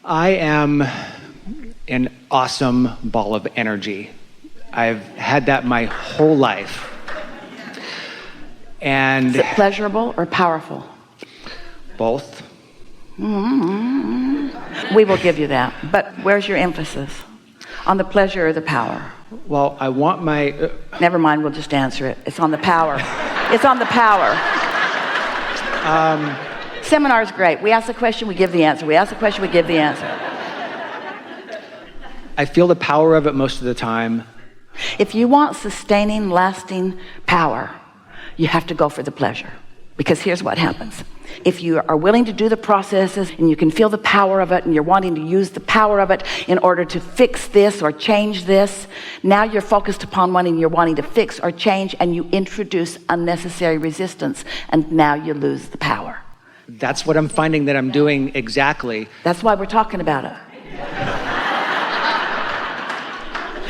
I am an awesome ball of energy. I've had that my whole life. And is it pleasurable or powerful? Both. We will give you that. But where's your emphasis? On the pleasure or the power? Well, I want my... Never mind, we'll just answer it. It's on the power. It's on the power. Seminar's great. We ask the question, we give the answer. We ask the question, we give the answer. I feel the power of it most of the time. If you want sustaining, lasting power, you have to go for the pleasure. Because here's what happens. If you are willing to do the processes and you can feel the power of it and you're wanting to use the power of it in order to fix this or change this, now you're focused upon one and you're wanting to fix or change, and you introduce unnecessary resistance, and now you lose the power. That's what I'm finding that I'm doing exactly. That's why we're talking about it.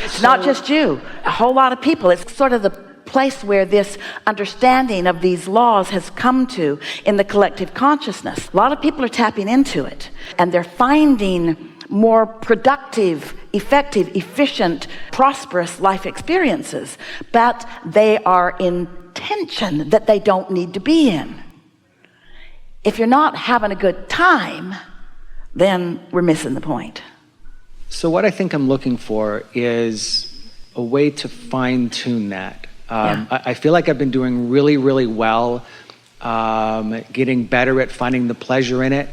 It's not just you, a whole lot of people. It's sort of the place where this understanding of these laws has come to in the collective consciousness. A lot of people are tapping into it, and they're finding more productive, effective, efficient, prosperous life experiences, but they are in tension that they don't need to be in. If you're not having a good time, then we're missing the point. So what I think I'm looking for is a way to fine-tune that. I feel like I've been doing really, really well, getting better at finding the pleasure in it.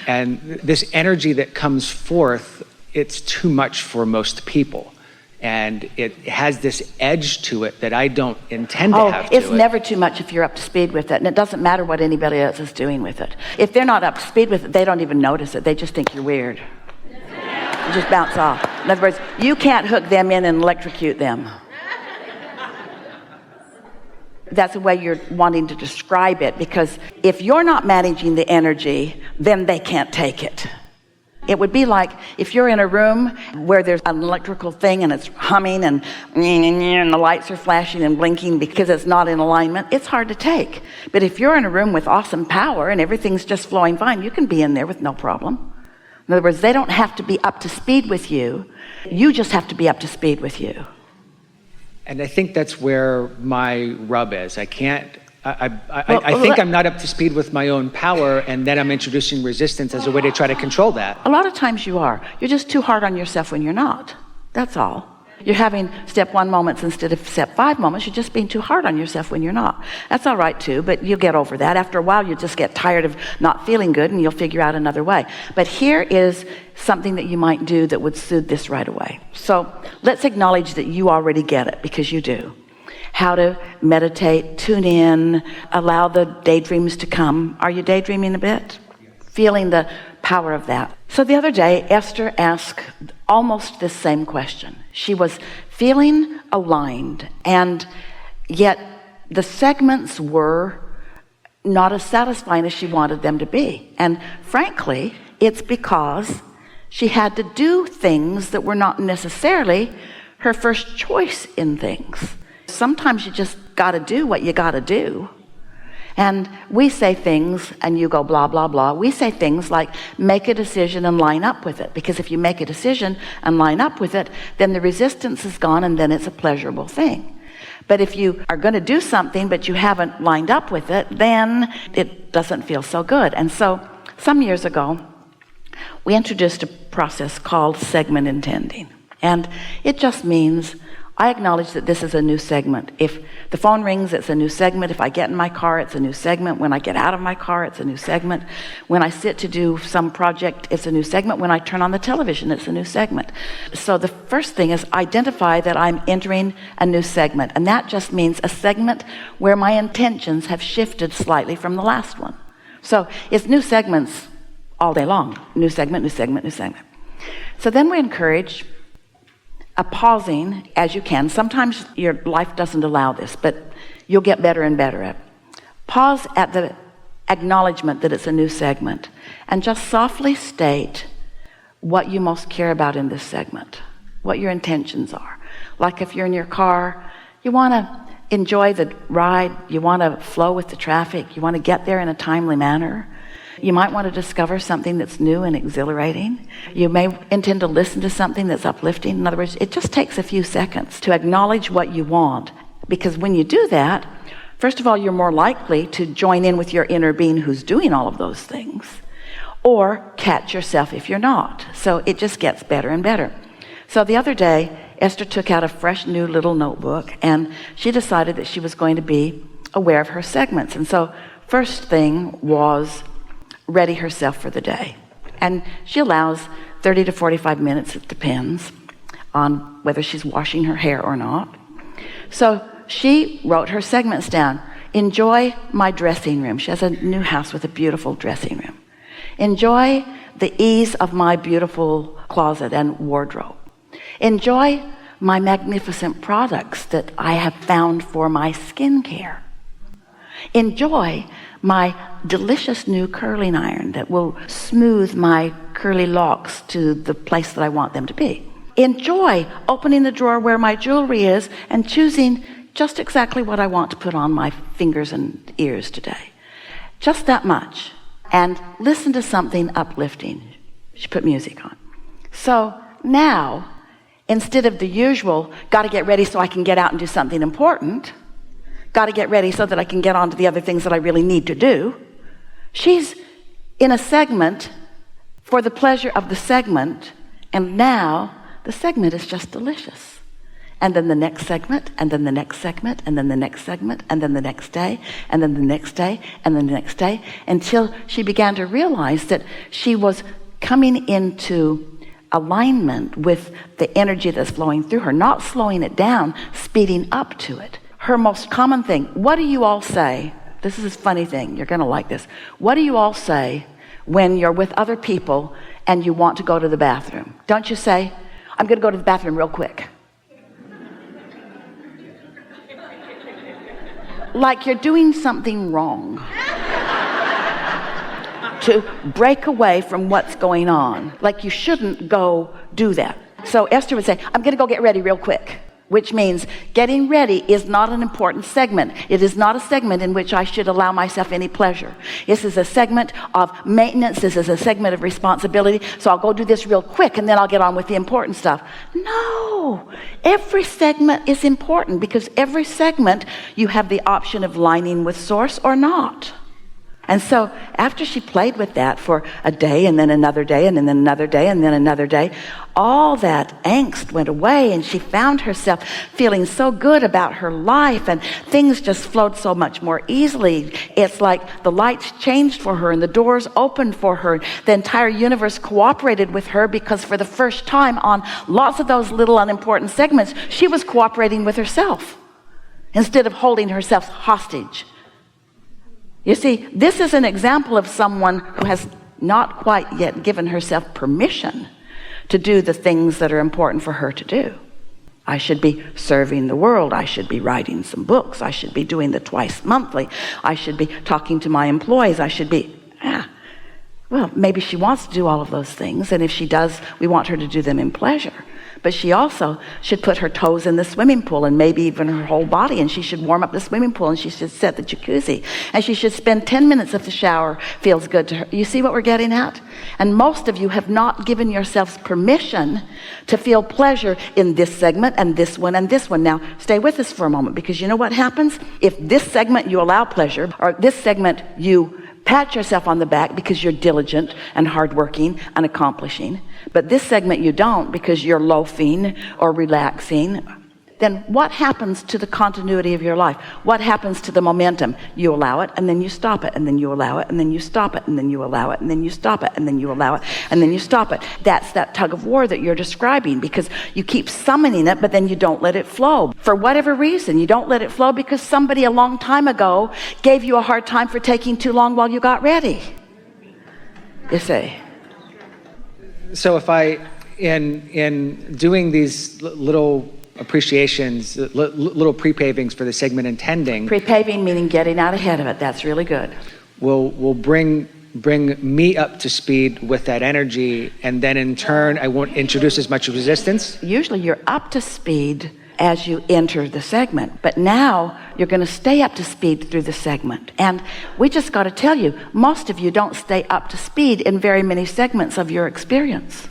And this energy that comes forth, it's too much for most people. And it has this edge to it that I don't intend to have to it. It's never too much if you're up to speed with it. And it doesn't matter what anybody else is doing with it. If they're not up to speed with it, they don't even notice it. They just think you're weird. You just bounce off. In other words, you can't hook them in and electrocute them. That's the way you're wanting to describe it, because if you're not managing the energy, then they can't take it. It would be like if you're in a room where there's an electrical thing and it's humming and the lights are flashing and blinking because it's not in alignment, it's hard to take. But if you're in a room with awesome power and everything's just flowing fine, you can be in there with no problem. In other words, they don't have to be up to speed with you. You just have to be up to speed with you. And I think that's where my rub is. I think I'm not up to speed with my own power, and then I'm introducing resistance as a way to try to control that. A lot of times you are. You're just too hard on yourself when you're not. That's all. You're having step 1 moments instead of step 5 moments. You're just being too hard on yourself when you're not. That's all right too, but you'll get over that. After a while, you'll just get tired of not feeling good and you'll figure out another way. But here is something that you might do that would soothe this right away. So let's acknowledge that you already get it, because you do. How to meditate, tune in, allow the daydreams to come. Are you daydreaming a bit? Feeling the power of that. So the other day, Esther asked almost this same question. She was feeling aligned, and yet the segments were not as satisfying as she wanted them to be. And frankly, it's because she had to do things that were not necessarily her first choice in things. Sometimes you just got to do what you got to do. And we say things and you go blah, blah, blah. We say things like make a decision and line up with it. Because if you make a decision and line up with it, then the resistance is gone and then it's a pleasurable thing. But if you are going to do something but you haven't lined up with it, then it doesn't feel so good. And so some years ago, we introduced a process called segment intending. And it just means I acknowledge that this is a new segment. If the phone rings, it's a new segment. If I get in my car, it's a new segment. When I get out of my car, it's a new segment. When I sit to do some project, it's a new segment. When I turn on the television, it's a new segment. So the first thing is identify that I'm entering a new segment. And that just means a segment where my intentions have shifted slightly from the last one. So it's new segments all day long. New segment, new segment, new segment. So then we encourage a pausing as you can. Sometimes your life doesn't allow this, but you'll get better and better at it. Pause at the acknowledgement that it's a new segment and just softly state what you most care about in this segment, what your intentions are. Like if you're in your car, you want to enjoy the ride, you want to flow with the traffic, you want to get there in a timely manner. You might want to discover something that's new and exhilarating. You may intend to listen to something that's uplifting. In other words, it just takes a few seconds to acknowledge what you want. Because when you do that, first of all, you're more likely to join in with your inner being who's doing all of those things, or catch yourself if you're not. So it just gets better and better. So the other day, Esther took out a fresh new little notebook, and she decided that she was going to be aware of her segments. And so first thing was ready herself for the day. And she allows 30 to 45 minutes, it depends on whether she's washing her hair or not. So she wrote her segments down. Enjoy my dressing room. She has a new house with a beautiful dressing room. Enjoy the ease of my beautiful closet and wardrobe. Enjoy my magnificent products that I have found for my skincare. Enjoy my delicious new curling iron that will smooth my curly locks to the place that I want them to be. Enjoy opening the drawer where my jewelry is and choosing just exactly what I want to put on my fingers and ears today. Just that much. And listen to something uplifting. She put music on. So now, instead of the usual, got to get ready so I can get out and do something important, got to get ready so that I can get on to the other things that I really need to do, she's in a segment for the pleasure of the segment, and now the segment is just delicious. And then the next segment, and then the next segment, and then the next segment, and then the next day, and then the next day, and then the next day, until she began to realize that she was coming into alignment with the energy that's flowing through her, not slowing it down, speeding up to it. Her most common thing, what do you all say? This is a funny thing, you're going to like this. What do you all say when you're with other people and you want to go to the bathroom? Don't you say, I'm going to go to the bathroom real quick? Like you're doing something wrong to break away from what's going on. Like you shouldn't go do that. So Esther would say, I'm going to go get ready real quick, which means getting ready is not an important segment. It is not a segment in which I should allow myself any pleasure. This is a segment of maintenance. This is a segment of responsibility. So I'll go do this real quick and then I'll get on with the important stuff. No, every segment is important because every segment you have the option of lining with source or not. And so after she played with that for a day and then another day and then another day and then another day, all that angst went away and she found herself feeling so good about her life and things just flowed so much more easily. It's like the lights changed for her and the doors opened for her. The entire universe cooperated with her because for the first time on lots of those little unimportant segments, she was cooperating with herself instead of holding herself hostage. You see, this is an example of someone who has not quite yet given herself permission to do the things that are important for her to do. I should be serving the world. I should be writing some books. I should be doing the twice monthly. I should be talking to my employees. I should be, well, maybe she wants to do all of those things. And if she does, we want her to do them in pleasure. But she also should put her toes in the swimming pool and maybe even her whole body, and she should warm up the swimming pool and she should set the jacuzzi and she should spend 10 minutes if the shower feels good to her. You see what we're getting at? And most of you have not given yourselves permission to feel pleasure in this segment and this one and this one. Now, stay with us for a moment, because you know what happens? If this segment you allow pleasure, or this segment you pat yourself on the back because you're diligent and hardworking and accomplishing, but this segment you don't because you're loafing or relaxing, then what happens to the continuity of your life? What happens to the momentum? You allow it and then you stop it, and then you allow it and then you stop it, and then you allow it and then you stop it, and then you allow it and then you stop it. That's that tug of war that you're describing, because you keep summoning it but then you don't let it flow. For whatever reason, you don't let it flow because somebody a long time ago gave you a hard time for taking too long while you got ready. You see? So if I, in doing these little appreciations, little pre-pavings for the segment intending. Pre-paving meaning getting out ahead of it. That's really good. Will bring me up to speed with that energy, and then in turn I won't introduce as much resistance. Usually you're up to speed as you enter the segment. But now you're going to stay up to speed through the segment. And we just got to tell you, most of you don't stay up to speed in very many segments of your experience,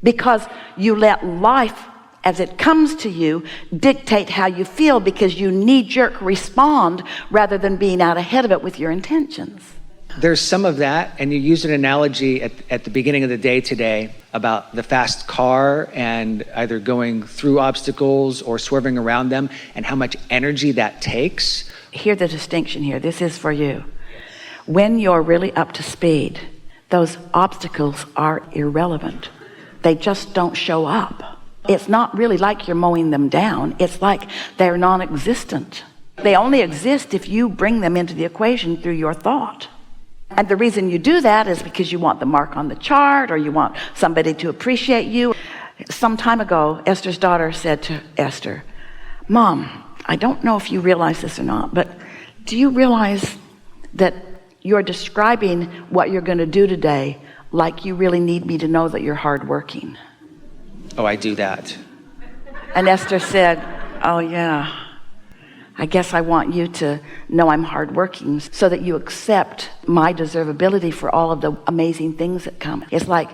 because you let life as it comes to you dictate how you feel, because you knee-jerk respond rather than being out ahead of it with your intentions. There's some of that, and you used an analogy at the beginning of the day today about the fast car and either going through obstacles or swerving around them, and how much energy that takes. Hear the distinction here. This is for you. When you're really up to speed, those obstacles are irrelevant. They just don't show up. It's not really like you're mowing them down. It's like they're non-existent. They only exist if you bring them into the equation through your thought. And the reason you do that is because you want the mark on the chart, or you want somebody to appreciate you. Some time ago, Esther's daughter said to Esther, "Mom, I don't know if you realize this or not, but do you realize that you're describing what you're going to do today like you really need me to know that you're hardworking?" Oh, I do that. And Esther said, "Oh yeah, I guess I want you to know I'm hardworking so that you accept my deservability for all of the amazing things that come." It's like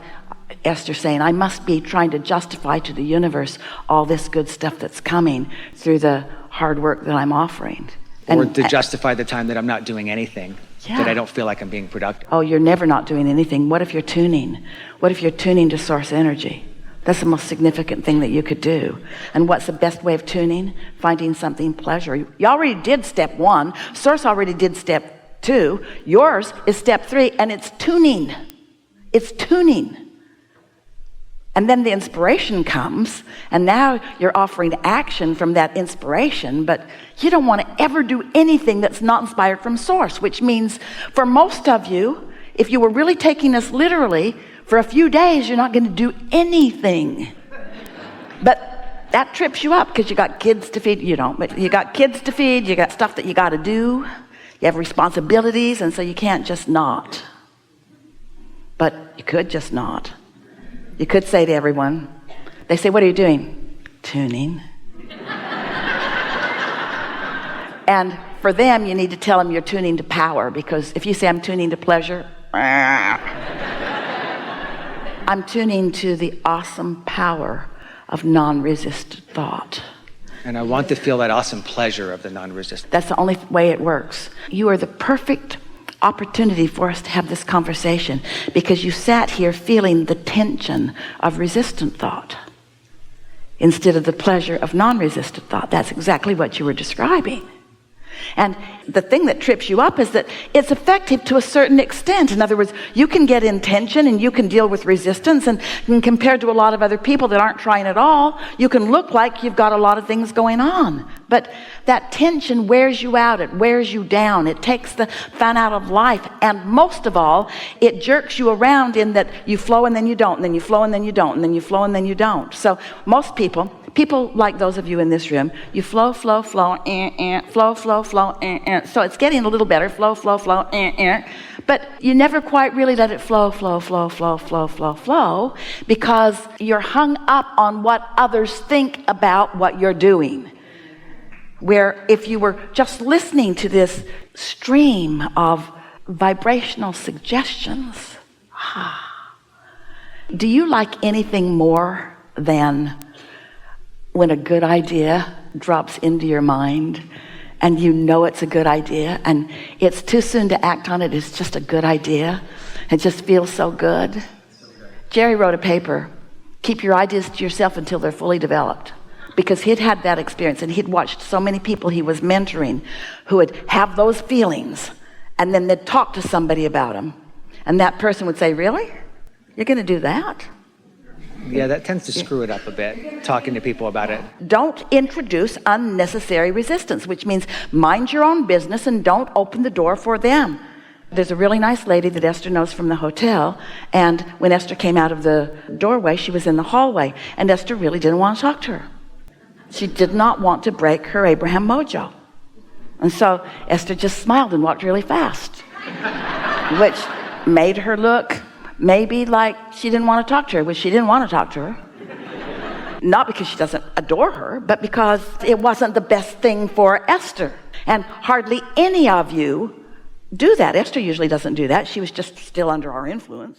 Esther saying, I must be trying to justify to the universe all this good stuff that's coming through the hard work that I'm offering. Or to justify the time that I'm not doing anything, that I don't feel like I'm being productive. Oh, you're never not doing anything. What if you're tuning? What if you're tuning to source energy? That's the most significant thing that you could do. And what's the best way of tuning? Finding something pleasure. You already did step 1. Source already did step 2. Yours is step 3, and it's tuning. It's tuning. And then the inspiration comes, and now you're offering action from that inspiration, but you don't want to ever do anything that's not inspired from source, which means for most of you, if you were really taking this literally, for a few days, you're not going to do anything. But that trips you up because you got kids to feed. You don't, but you got kids to feed. You got stuff that you got to do. You have responsibilities, and so you can't just not. But you could just not. You could say to everyone, they say, "What are you doing?" "Tuning." And for them, you need to tell them you're tuning to power, because if you say, "I'm tuning to pleasure," I'm tuning to the awesome power of non-resistant thought. And I want to feel that awesome pleasure of the non-resistant. That's the only way it works. You are the perfect opportunity for us to have this conversation, because you sat here feeling the tension of resistant thought instead of the pleasure of non-resistant thought. That's exactly what you were describing. And the thing that trips you up is that it's effective to a certain extent. In other words, you can get in tension and you can deal with resistance, and compared to a lot of other people that aren't trying at all, you can look like you've got a lot of things going on. But that tension wears you out, it wears you down, it takes the fun out of life, and most of all, it jerks you around in that you flow and then you don't, and then you flow and then you don't, and then you flow and then you don't. So most people like those of you in this room, you flow, flow, flow, flow, flow, flow, so it's getting a little better, flow, flow, flow, but you never quite really let it flow, flow, flow, flow, flow, flow, flow, because you're hung up on what others think about what you're doing. Where if you were just listening to this stream of vibrational suggestions, do you like anything more than when a good idea drops into your mind and you know it's a good idea and it's too soon to act on it, it's just a good idea, it just feels so good? Jerry wrote a paper, "Keep your ideas to yourself until they're fully developed," because he'd had that experience, and he'd watched so many people he was mentoring who would have those feelings, and then they'd talk to somebody about them, and that person would say, "Really? You're going to do that?" Yeah, that tends to screw it up a bit, talking to people about it. Don't introduce unnecessary resistance, which means mind your own business and don't open the door for them. There's a really nice lady that Esther knows from the hotel, and when Esther came out of the doorway, she was in the hallway, and Esther really didn't want to talk to her. She did not want to break her Abraham mojo. And so Esther just smiled and walked really fast, which made her look maybe like she didn't want to talk to her, which she didn't want to talk to her. not because she doesn't adore her, but because it wasn't the best thing for Esther. And hardly any of you do that. Esther usually doesn't do that. She was just still under our influence.